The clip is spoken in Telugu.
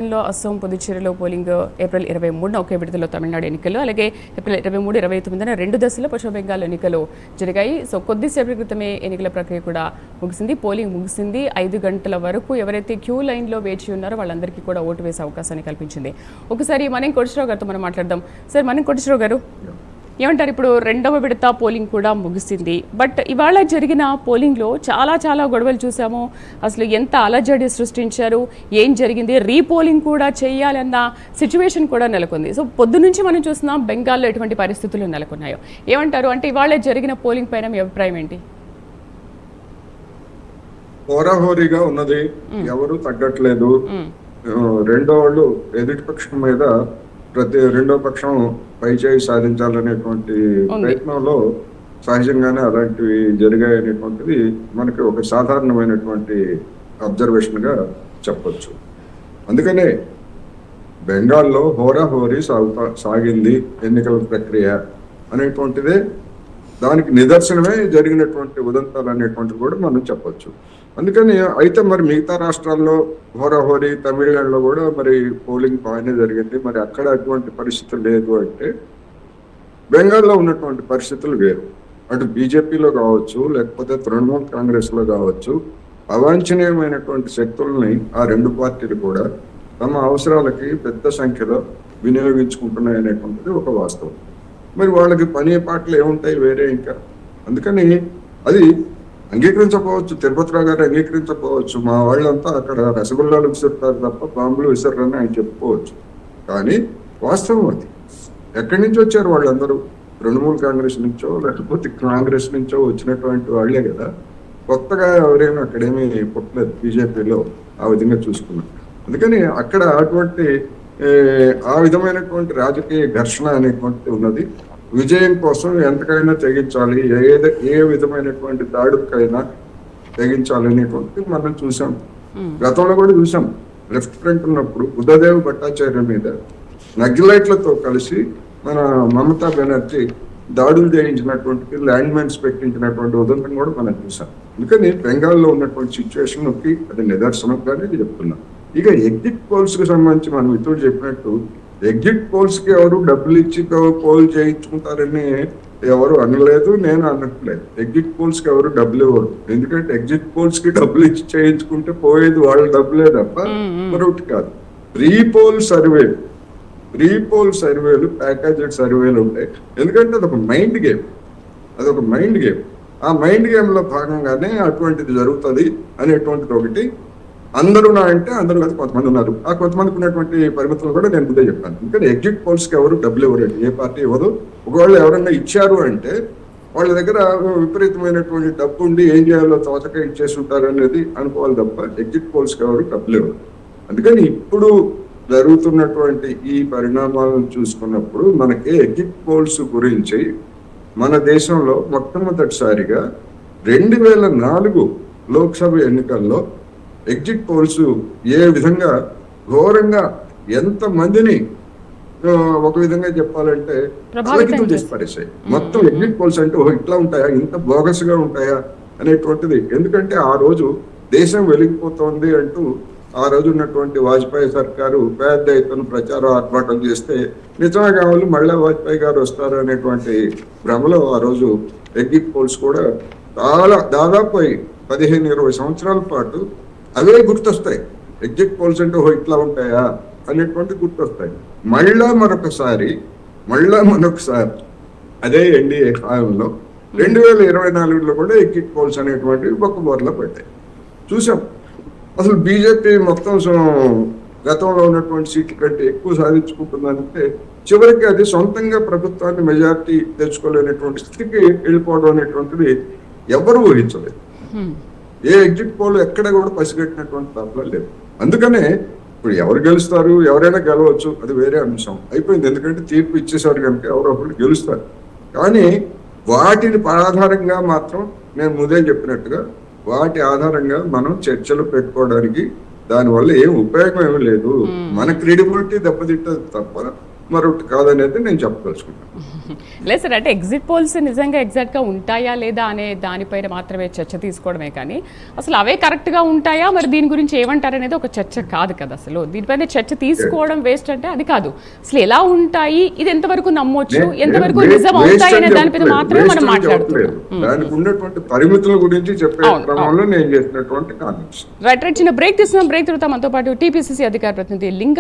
అస్సాం పుదుచ్చేరిలో పోలింగ్ ఏప్రిల్ 23న ఒకే విడతలో తమిళనాడు ఎన్నికలు, అలాగే ఏప్రిల్ 23, 29న 2 దశల్లో పశ్చిమ బెంగాల్ ఎన్నికలు జరిగాయి. సో కొద్దిసేపటి క్రితమే ఎన్నికల ప్రక్రియ కూడా ముగిసింది, పోలింగ్ ముగిసింది. 5 గంటల వరకు ఎవరైతే క్యూ లైన్లో వేచి ఉన్నారో వాళ్ళందరికీ కూడా ఓటు వేసే అవకాశాన్ని కల్పించింది. ఒకసారి మణి కోటేశ్వరరావు గారితో మనం మాట్లాడదాం. సార్, మణి కోటేశ్వరరావు గారు ఏమంటారు? ఇప్పుడు 2వ విడత పోలింగ్ కూడా ముగిసింది. బట్ ఇవాళ జరిగిన పోలింగ్లో చాలా గొడవలు చూసాము. అసలు ఎంత అలజడి సృష్టించారు, ఏం జరిగింది, రీపోలింగ్ కూడా చేయాలన్న సిచ్యువేషన్ కూడా నెలకొంది. సో పొద్దు నుంచి మనం చూస్తున్నాం బెంగాల్లో ఎటువంటి పరిస్థితులు నెలకొన్నాయో. ఏమంటారు? అంటే ఇవాళ జరిగిన పోలింగ్ పైన మీ అభిప్రాయం ఏంటి? హోరాహోరీగా ఉన్నది, ఎవరు తగ్గట్లేదు. రెండో వాళ్ళు ఎదుటి పక్షం మీద రెండో పక్షం పైచేయి సాధించాలనేటువంటి ప్రయత్నంలో సహజంగానే అలాంటివి జరిగాయనేటువంటిది మనకి ఒక సాధారణమైనటువంటి అబ్జర్వేషన్ గా చెప్పొచ్చు. అందుకనే బెంగాల్లో హోరాహోరీ సాగింది ఎన్నికల ప్రక్రియ అనేటువంటిదే దానికి నిదర్శనమే జరిగినటువంటి ఉదంతాలు అనేటువంటిది కూడా మనం చెప్పొచ్చు. అందుకని అయితే మరి మిగతా రాష్ట్రాల్లో హోరాహోరీ, తమిళనాడులో కూడా మరి పోలింగ్ బాగానే జరిగింది, మరి అక్కడ అటువంటి పరిస్థితులు లేదు అంటే బెంగాల్లో ఉన్నటువంటి పరిస్థితులు వేరు. అటు బీజేపీలో కావచ్చు, లేకపోతే తృణమూల్ కాంగ్రెస్ లో కావచ్చు, అవాంఛనీయమైనటువంటి శక్తుల్ని ఆ రెండు పార్టీలు కూడా తమ అవసరాలకి పెద్ద సంఖ్యలో వినియోగించుకుంటున్నాయనేటువంటిది ఒక వాస్తవం. మరి వాళ్ళకి పని పాటలు ఏముంటాయి వేరే ఇంకా. అందుకని అది అంగీకరించకపోవచ్చు, తిరుపతిరావు గారు అంగీకరించకపోవచ్చు, మా వాళ్ళంతా అక్కడ రసగుల్లాలు విసురుతారు తప్ప బాంబులు విసరని ఆయన చెప్పుకోవచ్చు. కానీ వాస్తవం అది. ఎక్కడి నుంచి వచ్చారు వాళ్ళందరూ? తృణమూల్ కాంగ్రెస్ నుంచో లేకపోతే కాంగ్రెస్ నుంచో వచ్చినటువంటి వాళ్లే కదా. కొత్తగా ఎవరైనా అక్కడేమీ పుట్టలేదు బీజేపీలో ఆ విధంగా చూసుకున్నారు. అందుకని అక్కడ అటువంటి ఆ విధమైనటువంటి రాజకీయ ఘర్షణ అనేటువంటిది ఉన్నది. విజయం కోసం ఎంతకైనా తెగించాలి, ఏ విధమైనటువంటి దాడుకైనా తెగించాలి అనేటువంటిది మనం చూసాం. గతంలో కూడా చూసాం. లెఫ్ట్ ఫ్రంట్ ఉన్నప్పుడు బుద్ధదేవ్ భట్టాచార్య మీద నక్సలైట్లతో కలిసి మన మమతా బెనర్జీ దాడులు చేయించినటువంటి, ల్యాండ్ మైన్స్ పెట్టించినటువంటి ఉదంతం కూడా మనం చూసాం. అందుకని బెంగాల్లో ఉన్నటువంటి సిచ్యువేషన్ కి అది నిదర్శనంగానే చెప్తున్నాం. ఇక ఎగ్జిట్ పోల్స్ కి సంబంధించి మనం మిత్రుడు చెప్పినట్టు ఎగ్జిట్ పోల్స్ కి ఎవరు డబ్బులు ఇచ్చి పోల్ చేయించుకుంటారని ఎవరు అనలేదు, నేను అనట్లేదు. ఎగ్జిట్ పోల్స్ కి ఎవరు డబ్బులు ఇవ్వరు. ఎందుకంటే ఎగ్జిట్ పోల్స్ కి డబ్బులు ఇచ్చి చేయించుకుంటే పోయేది వాళ్ళ డబ్బులే తప్ప మరొకటి కాదు. ప్రీపోల్ సర్వేలు ప్యాకేజెడ్ సర్వేలు ఉంటాయి. ఎందుకంటే అదొక మైండ్ గేమ్. ఆ మైండ్ గేమ్ లో భాగంగానే అటువంటిది జరుగుతుంది అనేటువంటిది ఒకటి. అందరూ అంటే అందరూ కాదు, కొంతమంది ఉన్నారు. ఆ కొంతమందికి ఉన్నటువంటి పరిమితులు కూడా నేను ముందే చెప్పాను. ఎందుకంటే ఎగ్జిట్ పోల్స్ కి ఎవరు డబ్బులు ఇవ్వరండి, ఏ పార్టీ ఇవ్వదు. ఒకవేళ ఎవరైనా ఇచ్చారు అంటే వాళ్ళ దగ్గర విపరీతమైనటువంటి డబ్బు ఉండి ఏం చేయాలో తోచక ఇచ్చేసి ఉంటారు అనేది అనుకోవాలి తప్ప ఎగ్జిట్ పోల్స్ కి ఎవరు డబ్బులు ఇవ్వరు. అందుకని ఇప్పుడు జరుగుతున్నటువంటి ఈ పరిణామాలను చూసుకున్నప్పుడు మనకి ఎగ్జిట్ పోల్స్ గురించి మన దేశంలో మొట్టమొదటిసారిగా 2004 లోక్సభ ఎన్నికల్లో ఎగ్జిట్ పోల్స్ ఏ విధంగా ఘోరంగా ఎంత మందిని ఒక విధంగా చెప్పాలంటే అలకితం చేసి పడేసాయి. మొత్తం ఎగ్జిట్ పోల్స్ అంటే ఇట్లా ఉంటాయా, ఇంత బోగస్ గా ఉంటాయా అనేటువంటిది. ఎందుకంటే ఆ రోజు దేశం వెలిగిపోతోంది అంటూ ఆ రోజు ఉన్నటువంటి వాజ్పేయి సర్కారు పెద్ద ఎత్తున ప్రచారం ఆర్భాటం చేస్తే నిజంగా వాళ్ళు మళ్ళా వాజ్పేయి గారు వస్తారు అనేటువంటి భ్రమలో ఆ రోజు ఎగ్జిట్ పోల్స్ కూడా దాదాపు 15-20 సంవత్సరాల పాటు అవే గుర్తొస్తాయి. ఎగ్జిట్ పోల్స్ అంటే ఇట్లా ఉంటాయా అనేటువంటి గుర్తొస్తాయి. మళ్ళా మరొకసారి అదే ఎన్డీఏ కాలంలో 2024లో కూడా ఎగ్జిట్ పోల్స్ అనేటువంటివి బొక్కబోర్లో పెట్టాయి. చూసాం. అసలు బీజేపీ మొత్తం గతంలో ఉన్నటువంటి సీట్ల కంటే ఎక్కువ సాధించుకుంటుందంటే చివరికి అది సొంతంగా ప్రభుత్వాన్ని మెజారిటీ తెచ్చుకోలేనటువంటి స్థితికి వెళ్ళిపోవడం అనేటువంటిది ఎవరు ఊహించలేదు. ఏ ఎగ్జిట్ పోల్ ఎక్కడ కూడా పసిగట్టినటువంటి దాంట్లో లేదు. అందుకనే ఇప్పుడు ఎవరు గెలుస్తారు, ఎవరైనా గెలవచ్చు, అది వేరే అంశం అయిపోయింది. ఎందుకంటే తీర్పు ఇచ్చేసారు కనుక ఎవరో ఒకరు గెలుస్తారు. కానీ వాటిని ఆధారంగా మాత్రం నేను ముందే చెప్పినట్టుగా వాటి ఆధారంగా మనం చర్చలు పెట్టుకోవడానికి దానివల్ల ఏం ఉపయోగం ఏమీ లేదు. మన క్రెడిబిలిటీ దెబ్బతింటది తప్ప మరొకటి కాదనేది నేను చెప్పదలుచుకున్నాను. లేదు సార్, అంటే ఎగ్జిట్ పోల్స్ నిజంగా ఎగ్జాక్ట్గా ఉంటాయా లేదా అనే దానిపైన మాత్రమే చర్చ తీసుకోవడమే కానీ అసలు అవే కరెక్ట్గా ఉంటాయా, మరి దీని గురించి ఏమంటారనేది ఒక చర్చ కాదు కదా. అసలు దీనిపైన చర్చ తీసుకోవడం వేస్ట్ అంటే అది కాదు. అసలు ఎలా ఉంటాయి, ఇది ఎంతవరకు నమ్మొచ్చు, ఎంతవరకు నిజం అవుతాయి అనే దానిపైన మాత్రమే మనం మాట్లాడుతున్నాం. దానికి ఉన్నటువంటి పరిమితుల గురించి చెప్పే క్రమంలో నేను చేసినటువంటి కామెంట్స్. రైట్, చిన్న బ్రేక్ తీసుకున్నాం. బ్రేక్ తర్వాత మనతో పాటు టీపీసీసీ అధికార ప్రతినిధి లింగ